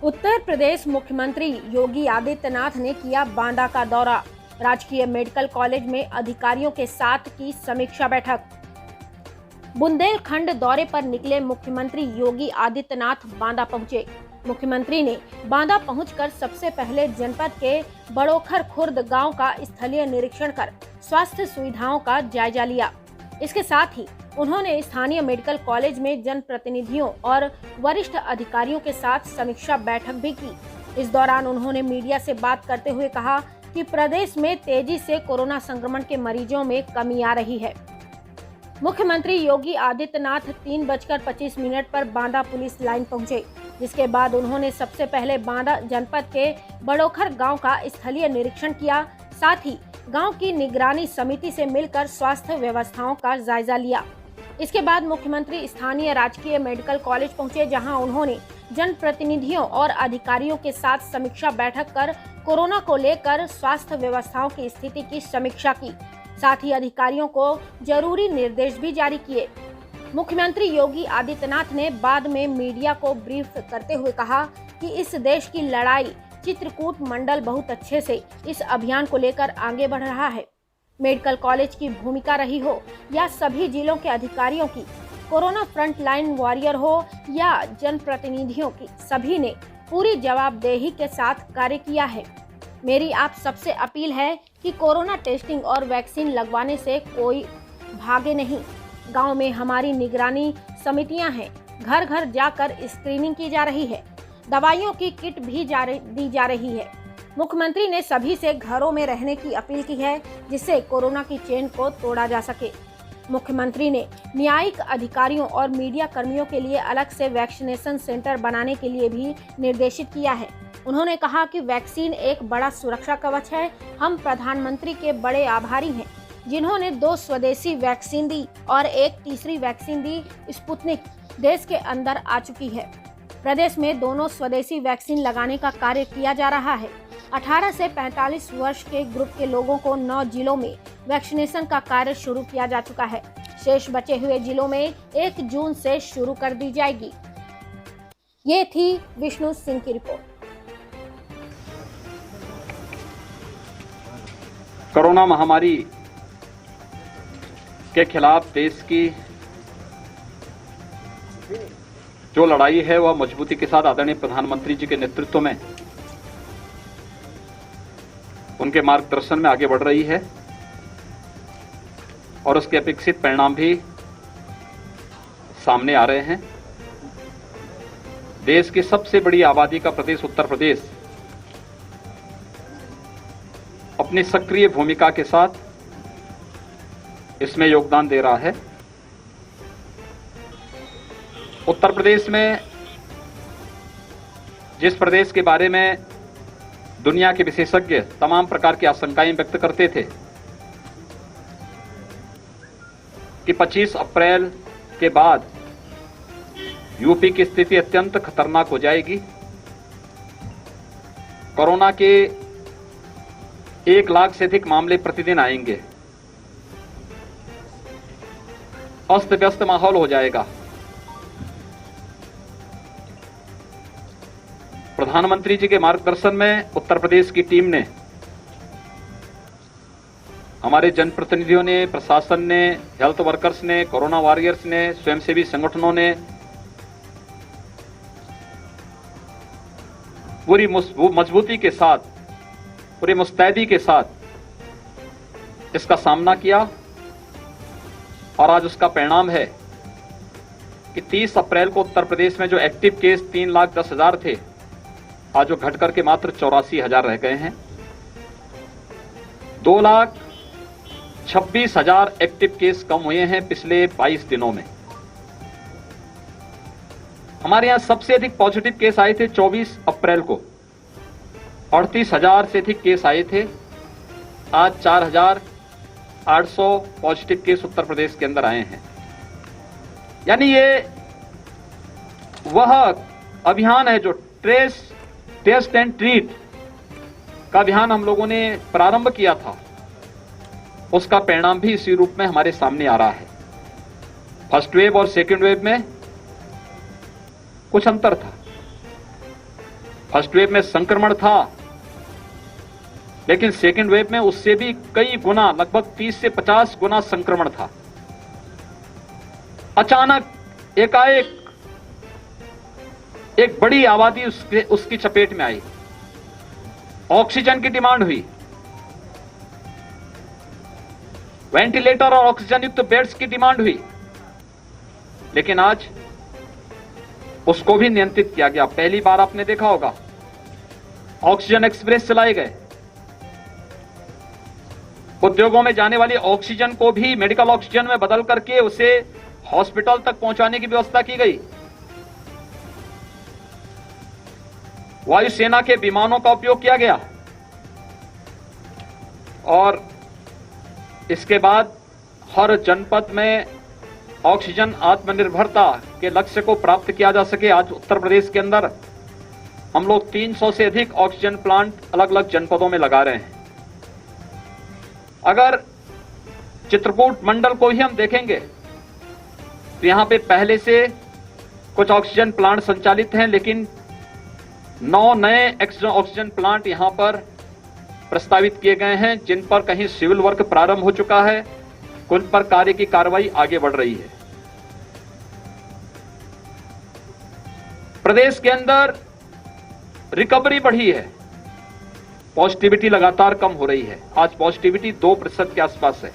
उत्तर प्रदेश मुख्यमंत्री योगी आदित्यनाथ ने किया बांदा का दौरा। राजकीय मेडिकल कॉलेज में अधिकारियों के साथ की समीक्षा बैठक। बुंदेलखंड दौरे पर निकले मुख्यमंत्री योगी आदित्यनाथ बांदा पहुंचे। मुख्यमंत्री ने बांदा पहुंचकर सबसे पहले जनपद के बड़ोखर खुर्द गांव का स्थलीय निरीक्षण कर स्वास्थ्य सुविधाओं का जायजा लिया। इसके साथ ही उन्होंने स्थानीय मेडिकल कॉलेज में जनप्रतिनिधियों और वरिष्ठ अधिकारियों के साथ समीक्षा बैठक भी की। इस दौरान उन्होंने मीडिया से बात करते हुए कहा कि प्रदेश में तेजी से कोरोना संक्रमण के मरीजों में कमी आ रही है। मुख्यमंत्री योगी आदित्यनाथ 3:25 पर बांदा पुलिस लाइन पहुंचे, जिसके बाद उन्होंने सबसे पहले बांदा जनपद के बड़ोखर गांव का स्थलीय निरीक्षण किया। साथ ही गांव की निगरानी समिति से मिलकर स्वास्थ्य व्यवस्थाओं का जायजा लिया। इसके बाद मुख्यमंत्री स्थानीय राजकीय मेडिकल कॉलेज पहुंचे, जहां उन्होंने जनप्रतिनिधियों और अधिकारियों के साथ समीक्षा बैठक कर कोरोना को लेकर स्वास्थ्य व्यवस्थाओं की स्थिति की समीक्षा की। साथ ही अधिकारियों को जरूरी निर्देश भी जारी किए। मुख्यमंत्री योगी आदित्यनाथ ने बाद में मीडिया को ब्रीफ करते हुए कहा कि इस देश की लड़ाई चित्रकूट मंडल बहुत अच्छे से इस अभियान को लेकर आगे बढ़ रहा है। मेडिकल कॉलेज की भूमिका रही हो या सभी जिलों के अधिकारियों की, कोरोना फ्रंट लाइन वॉरियर हो या जनप्रतिनिधियों की, सभी ने पूरी जवाबदेही के साथ कार्य किया है। मेरी आप सबसे अपील है कि कोरोना टेस्टिंग और वैक्सीन लगवाने से कोई भागे नहीं। गांव में हमारी निगरानी समितियां हैं, घर घर जाकर स्क्रीनिंग की जा रही है, दवाइयों की किट भी दी जा रही है। मुख्यमंत्री ने सभी से घरों में रहने की अपील की है, जिससे कोरोना की चेन को तोड़ा जा सके। मुख्यमंत्री ने न्यायिक अधिकारियों और मीडिया कर्मियों के लिए अलग से वैक्सीनेशन सेंटर बनाने के लिए भी निर्देशित किया है। उन्होंने कहा कि वैक्सीन एक बड़ा सुरक्षा कवच है। हम प्रधानमंत्री के बड़े आभारी हैं, जिन्होंने 2 स्वदेशी वैक्सीन दी और एक तीसरी वैक्सीन दी स्पुतनिक देश के अंदर आ चुकी है। प्रदेश में दोनों स्वदेशी वैक्सीन लगाने का कार्य किया जा रहा है। 18 से 45 वर्ष के ग्रुप के लोगों को 9 जिलों में वैक्सीनेशन का कार्य शुरू किया जा चुका है। शेष बचे हुए जिलों में 1 जून से शुरू कर दी जाएगी। ये थी विष्णु सिंह की रिपोर्ट। कोरोना महामारी के खिलाफ देश की जो लड़ाई है वह मजबूती के साथ आदरणीय प्रधानमंत्री जी के नेतृत्व में, उनके मार्गदर्शन में आगे बढ़ रही है और उसके अपेक्षित परिणाम भी सामने आ रहे हैं। देश की सबसे बड़ी आबादी का प्रदेश उत्तर प्रदेश अपनी सक्रिय भूमिका के साथ इसमें योगदान दे रहा है। उत्तर प्रदेश में, जिस प्रदेश के बारे में दुनिया के विशेषज्ञ तमाम प्रकार की आशंकाएं व्यक्त करते थे कि 25 अप्रैल के बाद यूपी की स्थिति अत्यंत खतरनाक हो जाएगी, कोरोना के 1 लाख से अधिक मामले प्रतिदिन आएंगे, अस्त व्यस्त माहौल हो जाएगा। प्रधानमंत्री जी के मार्गदर्शन में उत्तर प्रदेश की टीम ने, हमारे जनप्रतिनिधियों ने, प्रशासन ने, हेल्थ वर्कर्स ने, कोरोना वॉरियर्स ने, स्वयंसेवी संगठनों ने पूरी मजबूती के साथ, पूरी मुस्तैदी के साथ इसका सामना किया और आज उसका परिणाम है कि 30 अप्रैल को उत्तर प्रदेश में जो एक्टिव केस 3,10,000 थे, आज वो घट करके मात्र 84,000 रह गए हैं। 2,26,000 एक्टिव केस कम हुए हैं पिछले 22 दिनों में। हमारे यहां सबसे अधिक पॉजिटिव केस आए थे 24 अप्रैल को, 38,000 से अधिक केस आए थे। आज 4,800 पॉजिटिव केस उत्तर प्रदेश के अंदर आए हैं। यानी ये वह अभियान है जो टेस्ट एंड ट्रीट का अभियान हम लोगों ने प्रारंभ किया था, उसका परिणाम भी इसी रूप में हमारे सामने आ रहा है। फर्स्ट वेव और सेकेंड वेव में कुछ अंतर था। फर्स्ट वेव में संक्रमण था, लेकिन सेकेंड वेव में उससे भी कई गुना, लगभग 30 से 50 गुना संक्रमण था। अचानक एकाएक एक बड़ी आबादी उसकी चपेट में आई, ऑक्सीजन की डिमांड हुई, वेंटिलेटर और ऑक्सीजन युक्त बेड्स की डिमांड हुई, लेकिन आज उसको भी नियंत्रित किया गया। पहली बार आपने देखा होगा ऑक्सीजन एक्सप्रेस चलाए गए, उद्योगों में जाने वाली ऑक्सीजन को भी मेडिकल ऑक्सीजन में बदल करके उसे हॉस्पिटल तक पहुंचाने की व्यवस्था की गई। वायुसेना के विमानों का उपयोग किया गया और इसके बाद हर जनपद में ऑक्सीजन आत्मनिर्भरता के लक्ष्य को प्राप्त किया जा सके। आज उत्तर प्रदेश के अंदर हम लोग 300 से अधिक ऑक्सीजन प्लांट अलग अलग जनपदों में लगा रहे हैं। अगर चित्रकूट मंडल को ही हम देखेंगे तो यहां पे पहले से कुछ ऑक्सीजन प्लांट संचालित हैं, लेकिन 9 नए ऑक्सीजन प्लांट यहां पर प्रस्तावित किए गए हैं, जिन पर कहीं सिविल वर्क प्रारंभ हो चुका है, कुछ पर कार्य की कार्रवाई आगे बढ़ रही है। प्रदेश के अंदर रिकवरी बढ़ी है, पॉजिटिविटी लगातार कम हो रही है। आज पॉजिटिविटी 2% के आसपास है।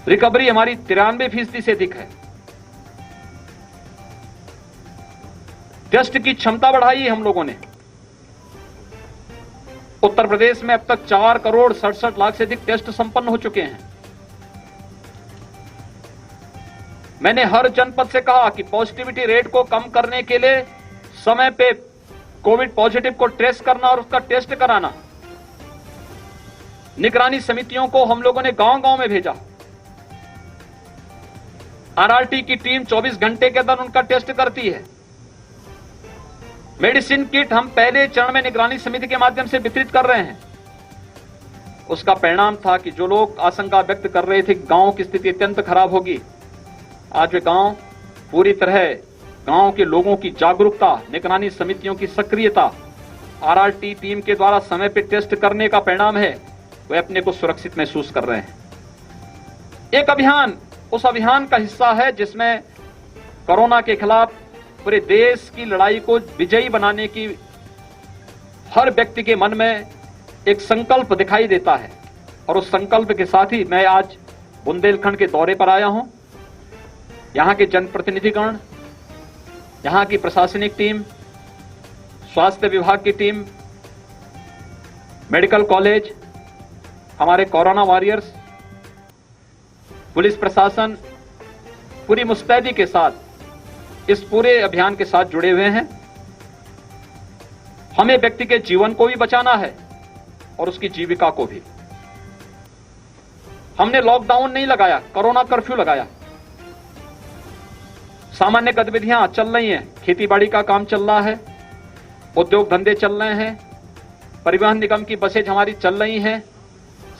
रिकवरी हमारी 93% से अधिक है। टेस्ट की क्षमता बढ़ाई है हम लोगों ने। उत्तर प्रदेश में अब तक 4 करोड़ 67 लाख से अधिक टेस्ट संपन्न हो चुके हैं। मैंने हर जनपद से कहा कि पॉजिटिविटी रेट को कम करने के लिए समय पे कोविड पॉजिटिव को ट्रेस करना और उसका टेस्ट कराना। निगरानी समितियों को हम लोगों ने गांव-गांव में भेजा। आरआरटी की टीम 24 घंटे के अंदर उनका टेस्ट करती है। मेडिसिन किट हम पहले चरण में निगरानी समिति के माध्यम से वितरित कर रहे हैं। उसका परिणाम था कि जो लोग आशंका व्यक्त कर रहे थे गांव की स्थिति अत्यंत खराब होगी, आज वे गांव पूरी तरह, गांव के लोगों की जागरूकता, निगरानी समितियों की सक्रियता, आरआरटी टीम के द्वारा समय पर टेस्ट करने का परिणाम है, वे अपने को सुरक्षित महसूस कर रहे हैं। एक अभियान उस अभियान का हिस्सा है जिसमें कोरोना के खिलाफ पूरे देश की लड़ाई को विजयी बनाने की हर व्यक्ति के मन में एक संकल्प दिखाई देता है। और उस संकल्प के साथ ही मैं आज बुंदेलखंड के दौरे पर आया हूं। यहां के जनप्रतिनिधिगण, यहां की प्रशासनिक टीम, स्वास्थ्य विभाग की टीम, मेडिकल कॉलेज, हमारे कोरोना वॉरियर्स, पुलिस प्रशासन पूरी मुस्तैदी के साथ इस पूरे अभियान के साथ जुड़े हुए हैं। हमें व्यक्ति के जीवन को भी बचाना है और उसकी जीविका को भी। हमने लॉकडाउन नहीं लगाया, कोरोना कर्फ्यू लगाया। सामान्य गतिविधियां चल रही हैं, खेतीबाड़ी का काम चल रहा है, उद्योग धंधे चल रहे हैं, परिवहन निगम की बसें हमारी चल रही हैं,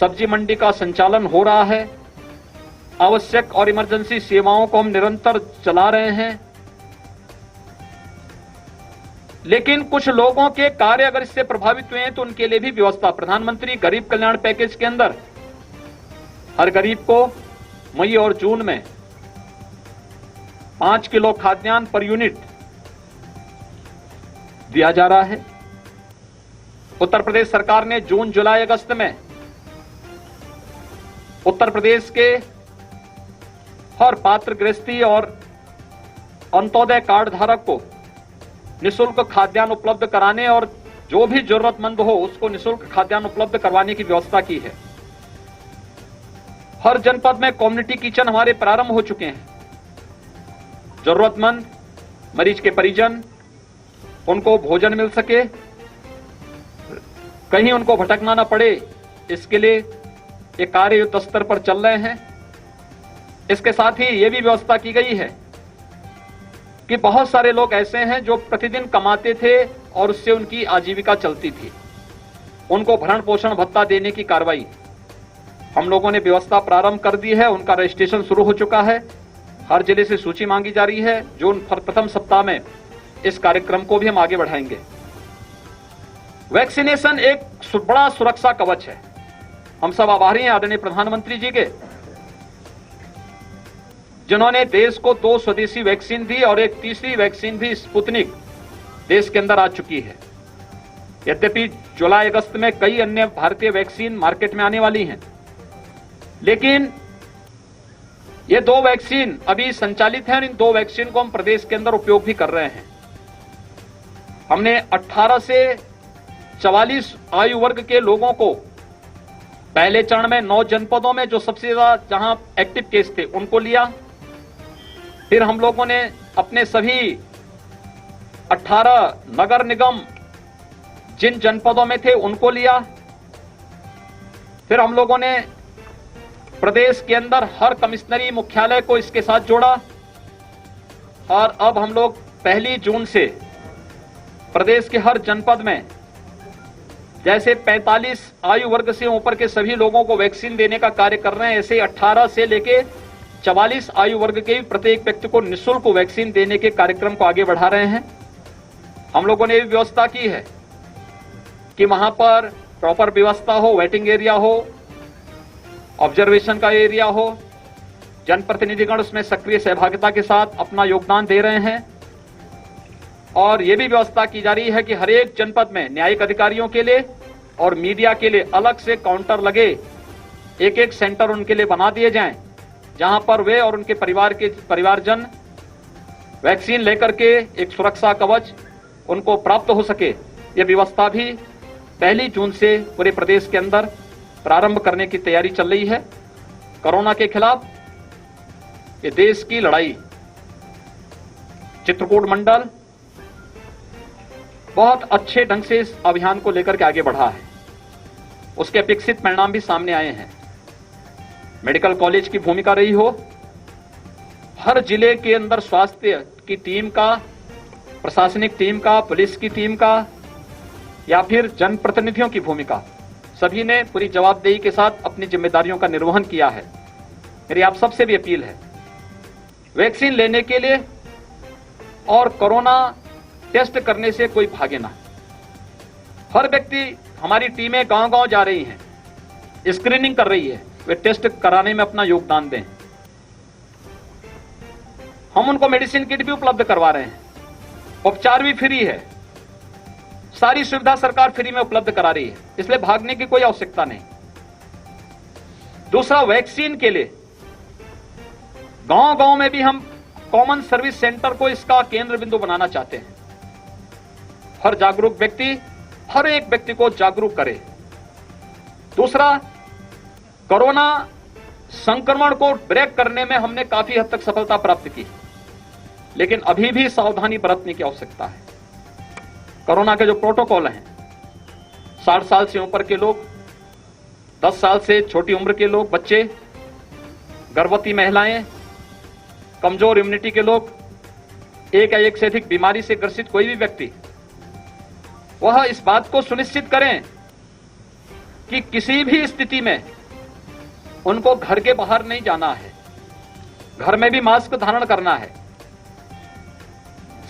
सब्जी मंडी का संचालन हो रहा है, आवश्यक और इमरजेंसी सेवाओं को हम निरंतर चला रहे हैं। लेकिन कुछ लोगों के कार्य अगर इससे प्रभावित हुए हैं तो उनके लिए भी व्यवस्था। प्रधानमंत्री गरीब कल्याण पैकेज के अंदर हर गरीब को मई और जून में 5 किलो खाद्यान्न पर यूनिट दिया जा रहा है। उत्तर प्रदेश सरकार ने जून, जुलाई, अगस्त में उत्तर प्रदेश के हर पात्र गृहस्थी और अंत्योदय कार्ड धारक को निःशुल्क खाद्यान्न उपलब्ध कराने और जो भी जरूरतमंद हो उसको निःशुल्क खाद्यान्न उपलब्ध करवाने की व्यवस्था की है। हर जनपद में कम्युनिटी किचन हमारे प्रारंभ हो चुके हैं। जरूरतमंद मरीज के परिजन, उनको भोजन मिल सके, कहीं उनको भटकना ना पड़े, इसके लिए ये कार्य युद्ध स्तर पर चल रहे हैं। इसके साथ ही ये भी व्यवस्था की गई है कि बहुत सारे लोग ऐसे हैं जो प्रतिदिन कमाते थे और उससे उनकी आजीविका चलती थी, उनको भरण पोषण भत्ता देने की कार्रवाई हम लोगों ने व्यवस्था प्रारंभ कर दी है। उनका रजिस्ट्रेशन शुरू हो चुका है। हर जिले से सूची मांगी जा रही है। जून प्रथम सप्ताह में इस कार्यक्रम को भी हम आगे बढ़ाएंगे। वैक्सीनेशन एक बड़ा सुरक्षा कवच है। हम सब आभारी हैं आदरणीय प्रधानमंत्री जी के, जिन्होंने देश को 2 स्वदेशी वैक्सीन दी और एक तीसरी वैक्सीन भी स्पुतनिक देश के अंदर आ चुकी है। यद्यपि जुलाई अगस्त में कई अन्य भारतीय वैक्सीन मार्केट में आने वाली हैं, लेकिन ये 2 वैक्सीन अभी संचालित हैं और इन 2 वैक्सीन को हम प्रदेश के अंदर उपयोग भी कर रहे हैं। हमने 18 से 44 आयु वर्ग के लोगों को पहले चरण में 9 जनपदों में जो सबसे ज्यादा जहां एक्टिव केस थे उनको लिया। फिर हम लोगों ने अपने सभी 18 नगर निगम जिन जनपदों में थे उनको लिया। फिर हम लोगों ने प्रदेश के अंदर हर कमिश्नरी मुख्यालय को इसके साथ जोड़ा और अब हम लोग 1 जून से प्रदेश के हर जनपद में जैसे 45 आयु वर्ग से ऊपर के सभी लोगों को वैक्सीन देने का कार्य कर रहे हैं, ऐसे 18 से लेके 44 आयु वर्ग के प्रत्येक व्यक्ति को निःशुल्क वैक्सीन देने के कार्यक्रम को आगे बढ़ा रहे हैं। हम लोगों ने भी व्यवस्था की है कि वहां पर प्रॉपर व्यवस्था हो, वेटिंग एरिया हो, ऑब्जर्वेशन का एरिया हो, जनप्रतिनिधिगण उसमें सक्रिय सहभागिता के साथ अपना योगदान दे रहे हैं। और यह भी व्यवस्था की जा रही है कि हर एक जनपद में न्यायिक अधिकारियों के लिए और मीडिया के लिए अलग से काउंटर लगे, एक सेंटर उनके लिए बना दिए जाएं, जहां पर वे और उनके परिवारजन वैक्सीन लेकर के एक सुरक्षा कवच उनको प्राप्त हो सके। यह व्यवस्था भी 1 जून से पूरे प्रदेश के अंदर प्रारंभ करने की तैयारी चल रही है। कोरोना के खिलाफ ये देश की लड़ाई, चित्रकूट मंडल बहुत अच्छे ढंग से इस अभियान को लेकर के आगे बढ़ा है। उसके अपेक्षित परिणाम भी सामने आए हैं। मेडिकल कॉलेज की भूमिका रही हो, हर जिले के अंदर स्वास्थ्य की टीम का, प्रशासनिक टीम का, पुलिस की टीम का या फिर जनप्रतिनिधियों की भूमिका, सभी ने पूरी जवाबदेही के साथ अपनी जिम्मेदारियों का निर्वहन किया है। मेरी आप सबसे भी अपील है, वैक्सीन लेने के लिए और कोरोना टेस्ट करने से कोई भागे ना। हर व्यक्ति, हमारी टीमें गांव-गांव जा रही हैं, स्क्रीनिंग कर रही है, वे टेस्ट कराने में अपना योगदान दें। हम उनको मेडिसिन किट भी उपलब्ध करवा रहे हैं, उपचार भी फ्री है, सारी सुविधा सरकार फ्री में उपलब्ध करा रही है, इसलिए भागने की कोई आवश्यकता नहीं। दूसरा, वैक्सीन के लिए गांव-गांव में भी हम कॉमन सर्विस सेंटर को इसका केंद्र बिंदु बनाना चाहते हैं। हर जागरूक व्यक्ति हर एक व्यक्ति को जागरूक करे। दूसरा, कोरोना संक्रमण को ब्रेक करने में हमने काफी हद तक सफलता प्राप्त की, लेकिन अभी भी सावधानी बरतने की आवश्यकता है। कोरोना के जो प्रोटोकॉल हैं, 60 साल से ऊपर के लोग, 10 साल से छोटी उम्र के लोग, बच्चे, गर्भवती महिलाएं, कमजोर इम्यूनिटी के लोग, एक या एक से अधिक बीमारी से ग्रसित कोई भी व्यक्ति, वह इस बात को सुनिश्चित करें कि किसी भी स्थिति में उनको घर के बाहर नहीं जाना है, घर में भी मास्क धारण करना है।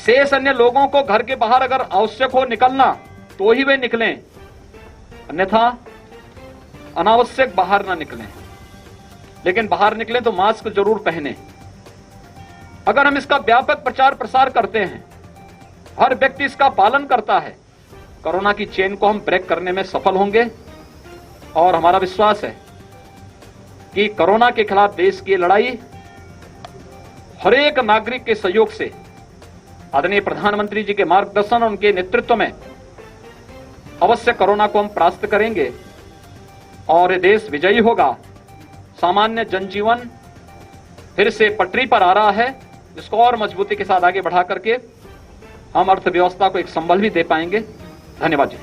शेष अन्य लोगों को घर के बाहर अगर आवश्यक हो निकलना तो ही वे निकलें, अन्यथा अनावश्यक बाहर ना निकलें। लेकिन बाहर निकलें तो मास्क जरूर पहने। अगर हम इसका व्यापक प्रचार प्रसार करते हैं, हर व्यक्ति इसका पालन करता है, कोरोना की चेन को हम ब्रेक करने में सफल होंगे। और हमारा विश्वास है कि कोरोना के खिलाफ देश की लड़ाई हर एक नागरिक के सहयोग से, आदरणीय प्रधानमंत्री जी के मार्गदर्शन और उनके नेतृत्व में अवश्य कोरोना को हम परास्त करेंगे और ये देश विजयी होगा। सामान्य जनजीवन फिर से पटरी पर आ रहा है, इसको और मजबूती के साथ आगे बढ़ा करके हम अर्थव्यवस्था को एक संबल भी दे पाएंगे। धन्यवाद जी।